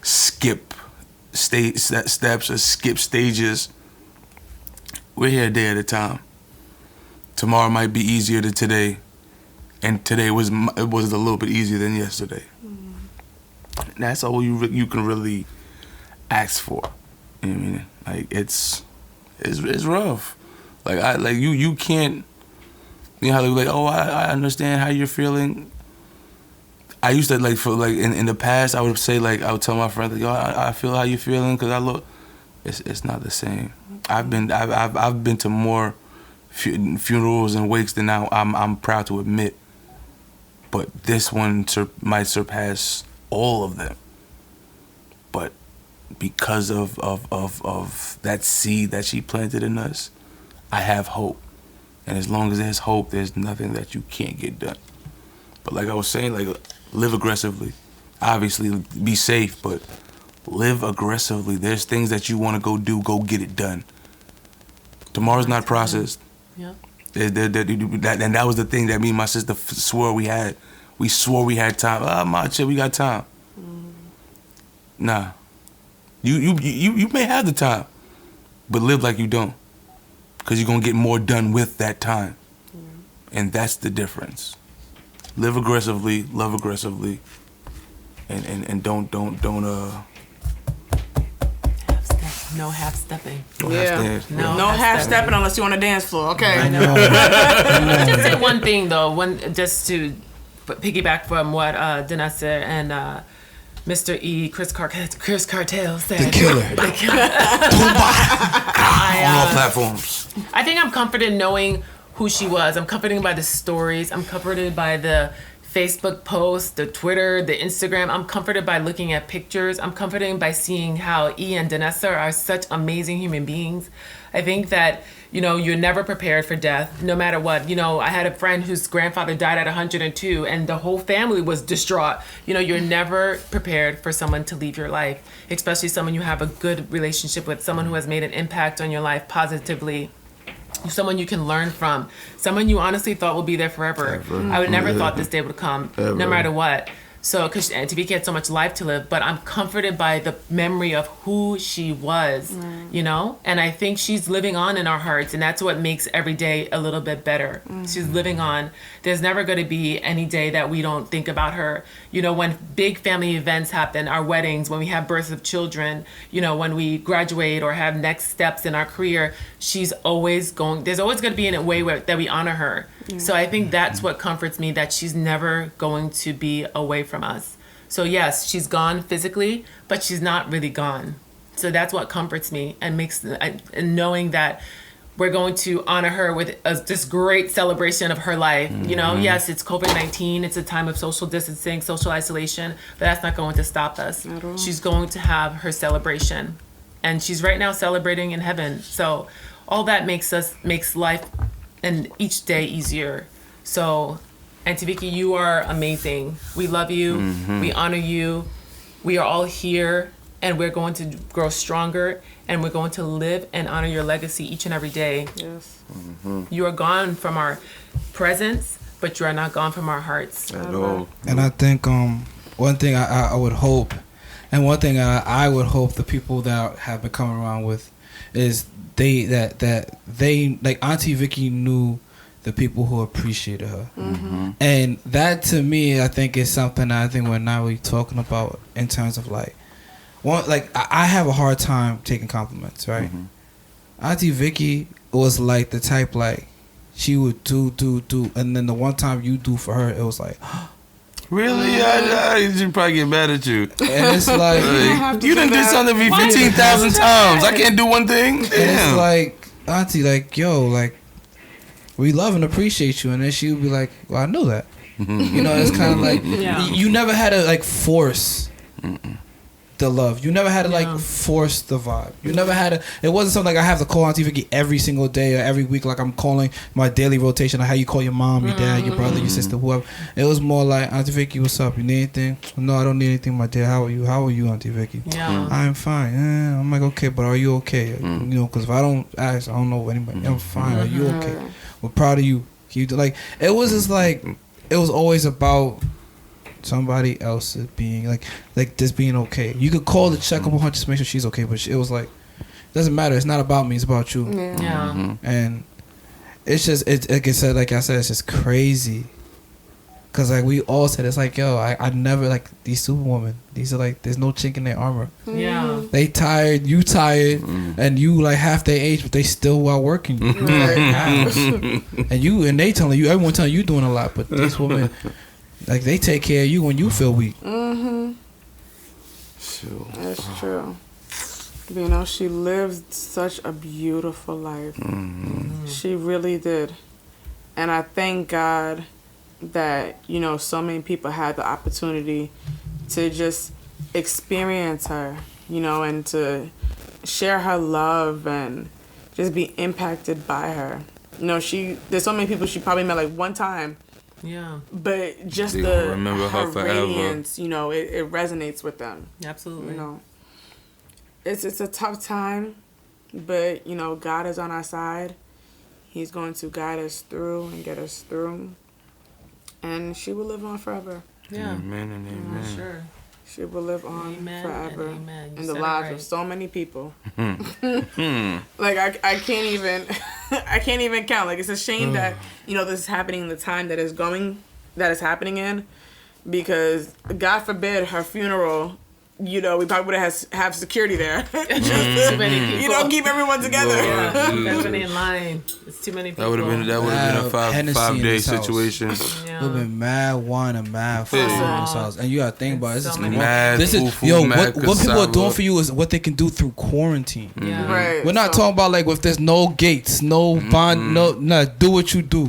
skip steps or skip stages. We're here a day at a time. Tomorrow might be easier than today, and today was a little bit easier than yesterday. And that's all you can really ask for. You know what I mean? Like, it's rough. Like you can't. You know how they be like, oh, I understand how you're feeling. I used to in the past I would say like I would tell my friends like, yo, I feel how you feeling because I look. It's not the same. I've been to more funerals and wakes than I'm proud to admit. But this one might surpass all of them. But because of that seed that she planted in us, I have hope. And as long as there's hope, there's nothing that you can't get done. But like I was saying, like live aggressively. Obviously, be safe, but live aggressively. There's things that you want to go do, go get it done. Tomorrow's not processed. Yeah. And that was the thing that me and my sister swore we had. We swore we had time. Macho, we got time. Nah. You may have the time, but live like you don't. Because you're going to get more done with that time. And that's the difference. Live aggressively, love aggressively, and don't No half stepping. No half stepping unless you on the dance floor. Okay. I know. Just say one thing though. Just to piggyback from what Danessa and Mr. E. Chris Cartel said. The killer. on all platforms. I think I'm comforted knowing who she was. I'm comforted by the stories. I'm comforted by the Facebook posts, the Twitter, the Instagram. I'm comforted by looking at pictures. I'm comforted by seeing how E and Danessa are such amazing human beings. I think that, you're never prepared for death, no matter what. I had a friend whose grandfather died at 102 and the whole family was distraught. You're never prepared for someone to leave your life, especially someone you have a good relationship with, someone who has made an impact on your life positively. Someone you can learn from, someone you honestly thought will be there forever. I would never thought this day would come, no matter what. So, because Aunty Vickie had so much life to live, but I'm comforted by the memory of who she was, And I think she's living on in our hearts, and that's what makes every day a little bit better. She's living on. There's never going to be any day that we don't think about her. When big family events happen, our weddings, when we have births of children, when we graduate or have next steps in our career, there's always going to be in a way that we honor her. So I think that's what comforts me, that she's never going to be away from us. So yes, she's gone physically, but she's not really gone. So that's what comforts me and and knowing that we're going to honor her with this great celebration of her life. Yes, it's COVID-19. It's a time of social distancing, social isolation, but that's not going to stop us. She's going to have her celebration, and she's right now celebrating in heaven. So all that makes life and each day easier. So Aunty Vickie, you are amazing. We love you. We honor you. We are all here, and we're going to grow stronger, and we're going to live and honor your legacy each and every day. Yes. You are gone from our presence, but you are not gone from our hearts. At all. And I think one thing I would hope, and one thing I would hope the people that have been coming around with is they like Aunty Vickie knew the people who appreciated her, and that to me I think is something I think we're not really talking about in terms of like I have a hard time taking compliments, right? Aunty Vickie was like the type like she would do, and then the one time you do for her, it was like. Really? I should probably get mad at you. And it's like you done did something to me 15,000 times. I can't do one thing. Damn. And it's like, Auntie, like, yo, like, we love and appreciate you. And then she would be like, well, I know that. It's kind of like, you never had to, like, force the love. You never had to, like, force the vibe. You never had to, it wasn't something like I have to call Aunty Vickie every single day or every week, like I'm calling my daily rotation, like how you call your mom, your dad, your brother, your sister, whoever. It was more like, Aunty Vickie, what's up? You need anything? No, I don't need anything, my dear. How are you? How are you, Aunty Vickie? Yeah. I'm fine. I'm like, okay, but are you okay? Because if I don't ask, I don't know anybody. I'm fine. Are you okay? We're proud of you. Like, it was just like, it was always about somebody else being like this being okay. You could call to check up on her just to make sure she's okay, but it was like, it doesn't matter. It's not about me. It's about you. Yeah. And it's just like I said, it's just crazy Cause like we all said, it's like, yo, I never like these Superwoman. These are like, there's no chink in their armor. Yeah. They tired, you tired, and you like half their age, but they still while working. And they telling you, everyone telling you doing a lot, but these women, like they take care of you when you feel weak. Sure. That's true. You know, she lived such a beautiful life. She really did. And I thank God that, you know, so many people had the opportunity to just experience her, you know, and to share her love and just be impacted by her. You know, there's so many people she probably met like one time. Yeah. But just They the remember her forever. radiance, you know, it resonates with them. Absolutely. You know, it's a tough time, but you know, God is on our side. He's going to guide us through and get us through, and she will live on forever. Yeah. Amen and amen. Sure. She will live on Amen forever and amen. You in the said it lives right. of so many people. Like I can't even I can't even count. Like it's a shame that, you know, this is happening in the time that is happening in, because God forbid her funeral, you know, we probably would have security there. Just Too many people. you know, keep everyone together. Yeah. Everybody in line. It's too many people. That would have been a Hennessy in 5-day this house. situation. Yeah. We've been mad wine and mad food in this house, and you gotta think about it. This So is many- Mad this is fufu, yo. mad What people are cassava. doing for you is what they can do through quarantine. Yeah. Right. We're not so- talking about like if there's no gates, no bond, no. Do what you do.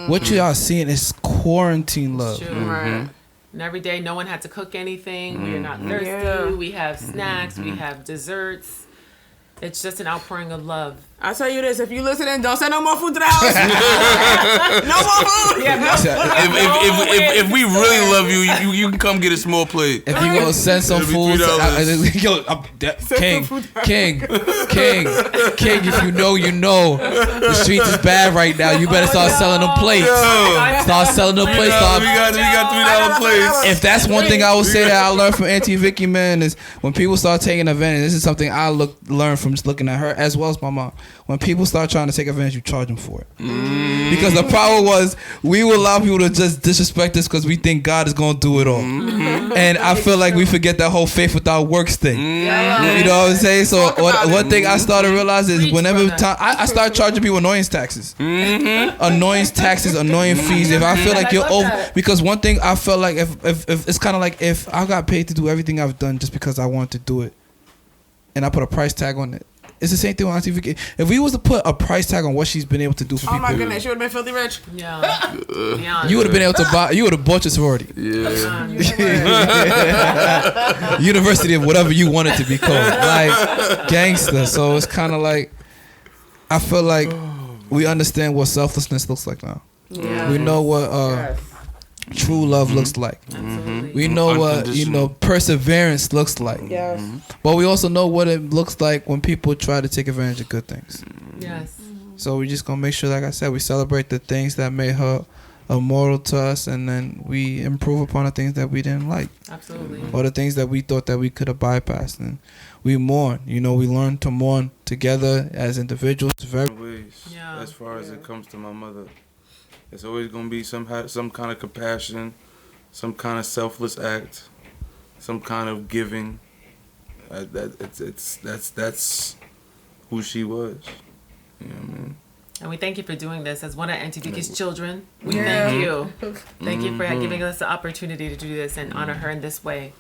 What you are seeing is quarantine love. True. Right. And every day, no one had to cook anything. We're not thirsty. Yeah. We have snacks. We have desserts. It's just an outpouring of love. I'll tell you this: if you listening, don't send no more food to the house. No more food. Yeah, If we really love you, you can come get a small plate. If you gonna send some It'll be food, $3. yo, King. If you know, you know. The streets is bad right now. You better start selling them plates. Start selling them plates. We got $3 plates. If that's one thing I would say that I learned from Aunty Vickie, man, is when people start taking advantage. This is something I learned from just looking at her as well as my mom. When people start trying to take advantage, you charge them for it. Because the problem was we will allow people to just disrespect us because we think God is going to do it all. And I feel like we forget that whole faith without works thing. You know what I'm saying? So one thing I started realizing is whenever time I start charging people annoyance taxes. Annoyance taxes, annoying fees. If I feel like you're over, because one thing I felt like if it's kind of like if I got paid to do everything I've done just because I wanted to do it, and I put a price tag on it. It's the same thing with Aunty Vickie. If we was to put a price tag on what she's been able to do for Oh people, my goodness, you would have been filthy rich. Yeah. you would have been able to buy. You would have bought your sorority, Yeah. university of whatever you want it to be called, like gangster. So it's kind of like I feel like we understand what selflessness looks like now. Yeah. We know what true love looks like. Absolutely. We know what perseverance looks like. Yes. But we also know what it looks like when people try to take advantage of good things. Yes. So we just gonna make sure, like I said, we celebrate the things that made her immortal to us, and then we improve upon the things that we didn't like, Absolutely. or the things that we thought that we could have bypassed. And we mourn. You know, we learn to mourn together as individuals. Yeah. As far as it comes to my mother, it's always gonna be some kind of compassion, some kind of selfless act, some kind of giving. That's who she was. You know what I mean? And we thank you for doing this as one of Aunty Vickie's children. We thank you. Thank you for giving us the opportunity to do this and honor her in this way.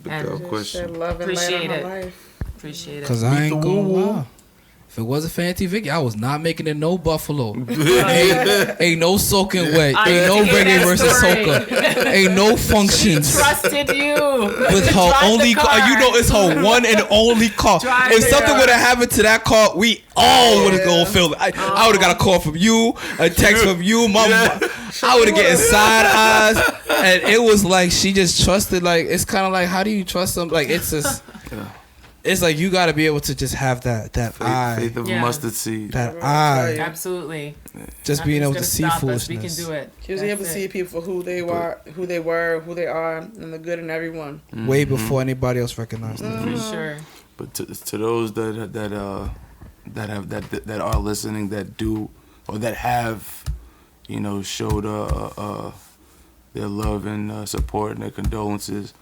And Without question. Love and light Appreciate on it. her life. appreciate it. Cause I ain't gonna lie. If it wasn't for Aunty Vickie, I was not making it no Buffalo. ain't no soaking wet. I Ain't no hear reggae that versus story. soca. Ain't no functions. Trusted you. With her Drive only the car. You know it's her one and only car. Drive If the something car. would have happened to that car, we all would have gone feel it. I would have got a call from you, a text from you, mom. I would have getting side eyes, and it was like she just trusted. Like it's kind of like, how do you trust them? Like it's just, it's like you got to be able to just have that eye, Faith of a Yeah. mustard seed. that eye, Absolutely. just being able to Nothing's see gonna stop us. foolishness. We can do it. She was able to see people for who they were, who they are, and the good in everyone. Way before anybody else recognized it. For sure. But to those that are listening, that do or that have, showed their love and support and their condolences.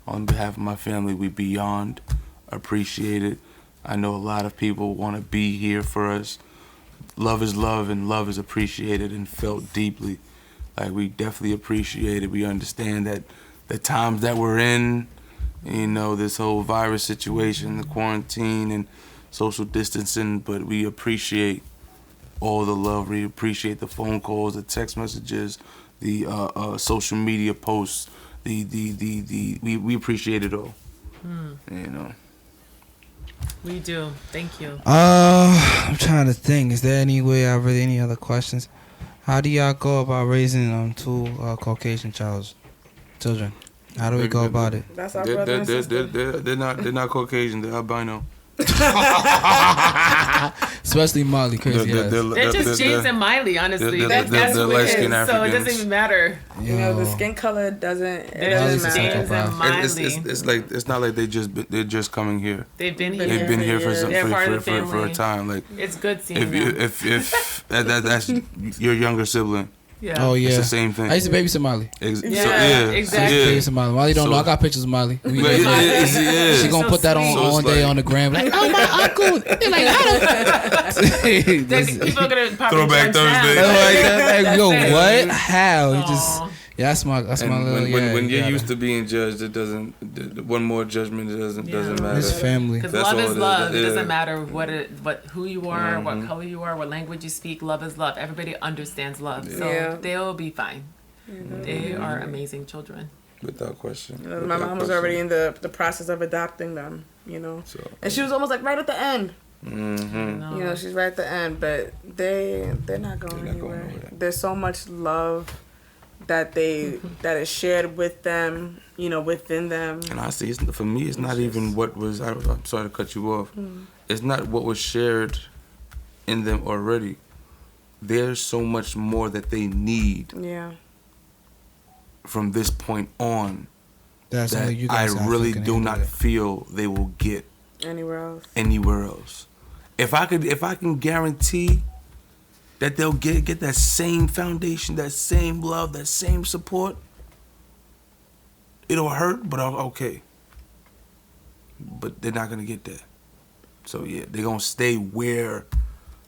On behalf of my family, we beyond appreciate it. I know a lot of people want to be here for us. Love is love, and love is appreciated and felt deeply. Like, we definitely appreciate it. We understand that the times that we're in, you know, this whole virus situation, the quarantine and social distancing, but we appreciate all the love. We appreciate the phone calls, the text messages, the social media posts. We appreciate it all. You know. We do. Thank you. I'm trying to think. Is there any other questions? How do y'all go about raising two Caucasian children? How do we go about it? That's our brother and sister. They're not Caucasian. They're albino. Especially Molly, crazy ass. They're just James and Miley, honestly. That's they're what it light-skinned is. So it doesn't Africans. even matter. You know, the skin color doesn't They're just matter. James and Miley. It's not like they're just coming here. They've been here. They've been here They're part of the for a family. time. Like, It's good seeing them. if that's your younger sibling, Yeah. Oh yeah, it's the same thing. I used to babysit Molly. Exactly. Babysit Molly. Molly don't know. I got pictures of Molly. She gonna put that on So one day like, on the gram. Like, oh my uncle. They're like, I don't. People are gonna pop Throwback Thursday. Like, yo, That's what? it. How? You Aw. just that's my And little. when you're yeah. used to being judged, it doesn't. One more judgment doesn't matter. His family. Because That's love all is it is. love. It Yeah. doesn't matter who you are, what color you are, what language you speak. Love is love. Everybody understands love, so Yeah. they'll be fine. They are amazing children. Without question. You know, my mom was already in the process of adopting them, you know. So, And she was almost like right at the end. mm-hmm. You know, she's right at the end, but they're not going anywhere. There's so much love that that is shared with them, you know, within them. And honestly, for me, it's not even what was. I'm sorry to cut you off. It's not what was shared in them already. There's so much more that they need Yeah. from this point on That's that only you I guys have really fucking do handle not it. feel they will get Anywhere else. If I can guarantee that they'll get that same foundation, that same love, that same support, it'll hurt, but okay. But they're not gonna get that. So yeah, they're gonna stay where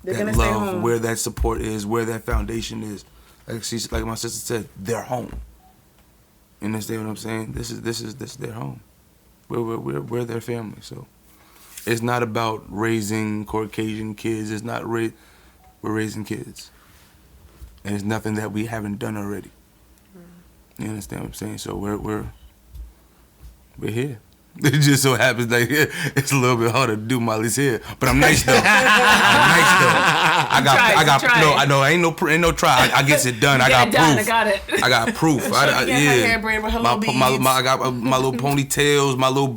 They're that gonna stay love, home. where that support is, where that foundation is. Like my sister said, they're home. You understand what I'm saying? This is their home. We're their family. So it's not about raising Caucasian kids. It's not we're raising kids, and it's nothing that we haven't done already. You understand what I'm saying? So we're here. It just so happens like it's a little bit harder to do Molly's hair, but I'm nice though. I know ain't no try. I gets it done. I got proof. I got it. I got proof. Get her hair braided with her little beads. I got my little ponytails, my little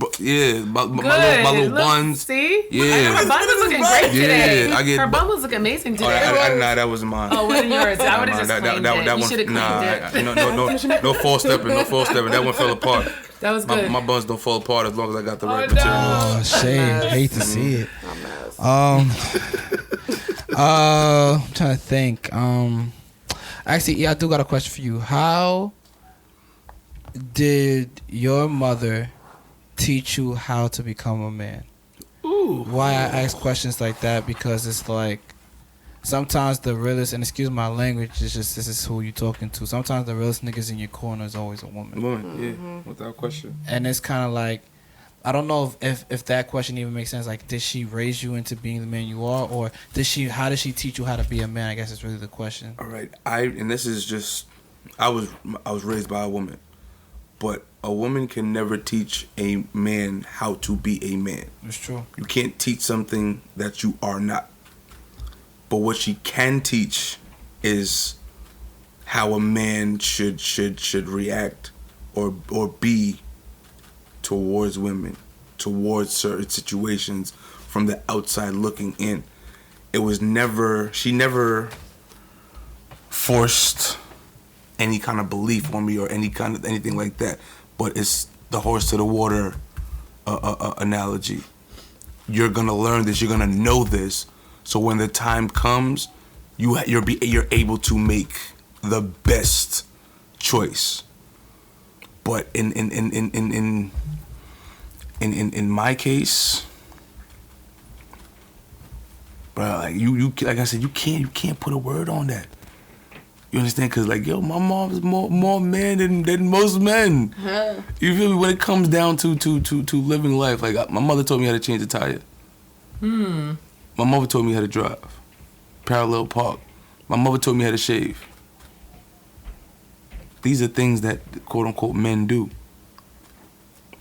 my little Look, buns. See? Yeah. Her bun was looking great today. I get her bun was looking amazing Oh, today. nah, that wasn't mine. Oh, wasn't yours. I would have just claimed it. You one- should have claimed it. no false stepping. That one fell apart. That was good. My buns don't fall apart as long as I got the right no. material. Oh, shame. Hate to see it. I'm I'm trying to think. Actually, yeah, I do got a question for you. How did your mother teach you how to become a man? Ooh. Why I ask questions like that, because it's like sometimes the realest, and excuse my language, it's just this is who you talking to. Sometimes the realest niggas in your corner is always a woman. Yeah, without question. And it's kind of like, I don't know if that question even makes sense. Like, did she raise you into being the man you are, or how did she teach you how to be a man? I guess it's really the question. All right, and this is just, I was raised by a woman, but a woman can never teach a man how to be a man. It's true. You can't teach something that you are not. But what she can teach is how a man should react or be towards women, towards certain situations from the outside looking in. She never forced any kind of belief on me or anything like that. But it's the horse to the water analogy. You're gonna learn this. You're gonna know this. So when the time comes, you're able to make the best choice But in my case, bro, like you like I said, you can't put a word on that. You understand? Cause like yo, my mom's more man than most men. Huh. You feel me? When it comes down to living life, like my mother taught me how to change a tire. My mother taught me how to drive, parallel park. My mother taught me how to shave. These are things that quote unquote men do.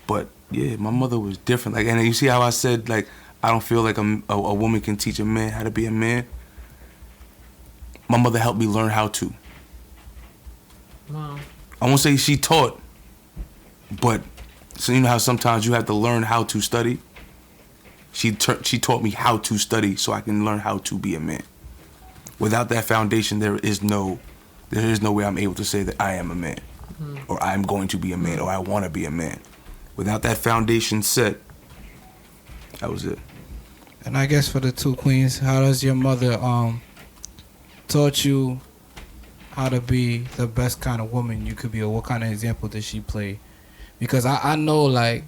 But yeah, my mother was different. Like, and you see how I said like I don't feel like a woman can teach a man how to be a man. My mother helped me learn how to. Wow. I won't say she taught, but so you know how sometimes you have to learn how to study. She taught me how to study so I can learn how to be a man. Without that foundation, there is no way I'm able to say that I am a man, or I'm going to be a man, or I want to be a man. Without that foundation set, that was it. And I guess for the two queens, how does your mother taught you how to be the best kind of woman you could be, or what kind of example did she play? Because I know like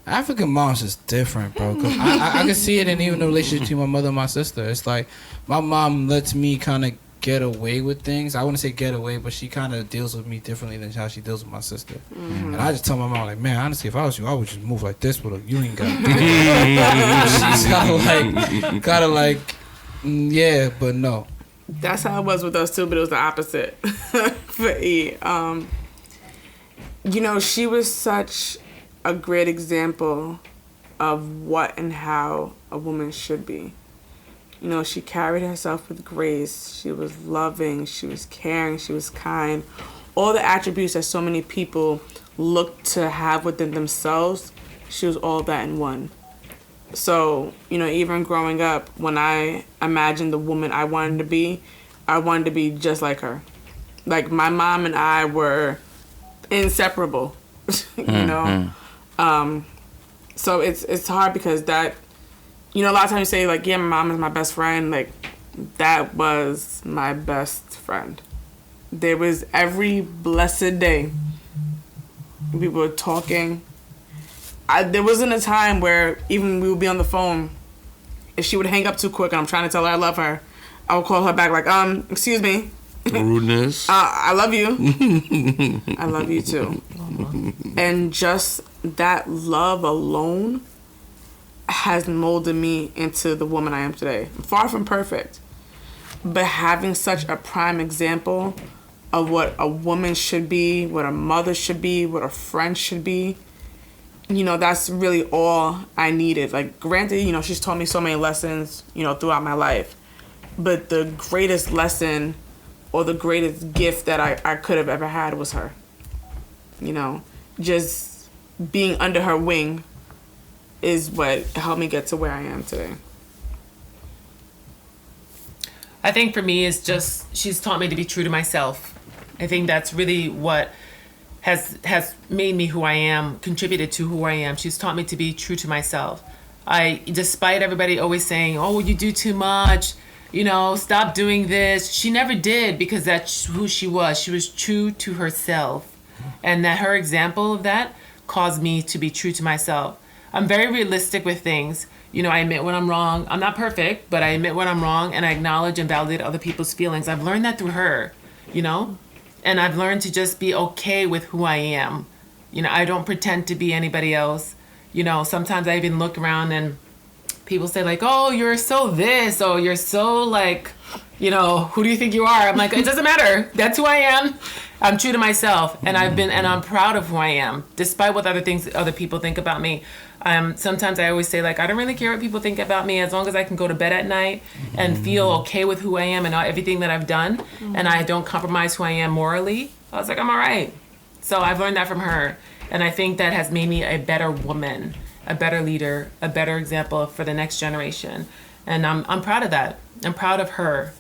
African moms is different, bro. Cause I can see it in even the relationship between my mother and my sister. It's like my mom lets me kind of get away with things. I wouldn't say get away, but she kind of deals with me differently than how she deals with my sister. And I just tell my mom like, man, honestly, if I was you, I would just move like this. But you ain't got. She's kind of like, yeah, but no. That's how it was with us too, but it was the opposite for E. You know, she was such a great example of what and how a woman should be. You know, she carried herself with grace. She was loving. She was caring. She was kind. All the attributes that so many people look to have within themselves, she was all that in one. So, you know, even growing up, when I imagined the woman I wanted to be just like her. Like, my mom and I were inseparable, you know? So it's hard because that, you know, a lot of times you say, like, yeah, my mom is my best friend. Like, that was my best friend. There was every blessed day we were talking. There wasn't a time where even we would be on the phone, if she would hang up too quick and I'm trying to tell her I love her, I would call her back like, excuse me. Rudeness. I love you. I love you too. And just that love alone has molded me into the woman I am today. I'm far from perfect, but having such a prime example of what a woman should be, what a mother should be, what a friend should be, you know, that's really all I needed. Like, granted, you know, she's taught me so many lessons, you know, throughout my life, but the greatest lesson or the greatest gift that I could have ever had was her. You know, just being under her wing is what helped me get to where I am today. I think for me, it's just she's taught me to be true to myself. I think that's really what has made me who I am, contributed to who I am. She's taught me to be true to myself. Despite everybody always saying, oh, you do too much, you know, stop doing this. She never did, because that's who she was. She was true to herself. And that her example of that caused me to be true to myself. I'm very realistic with things. You know, I admit when I'm wrong. I'm not perfect, but I admit when I'm wrong, and I acknowledge and validate other people's feelings. I've learned that through her, you know? And I've learned to just be okay with who I am. You know, I don't pretend to be anybody else. You know, sometimes I even look around and people say like, oh, you're so this, or you're so like, you know, who do you think you are? I'm like, it doesn't matter. That's who I am. I'm true to myself, and I'm proud of who I am, despite what other people think about me. Sometimes I always say, like, I don't really care what people think about me, as long as I can go to bed at night and feel okay with who I am and everything that I've done, and I don't compromise who I am morally. I was like, I'm all right. So I've learned that from her, and I think that has made me a better woman, a better leader, a better example for the next generation, and I'm proud of that. I'm proud of her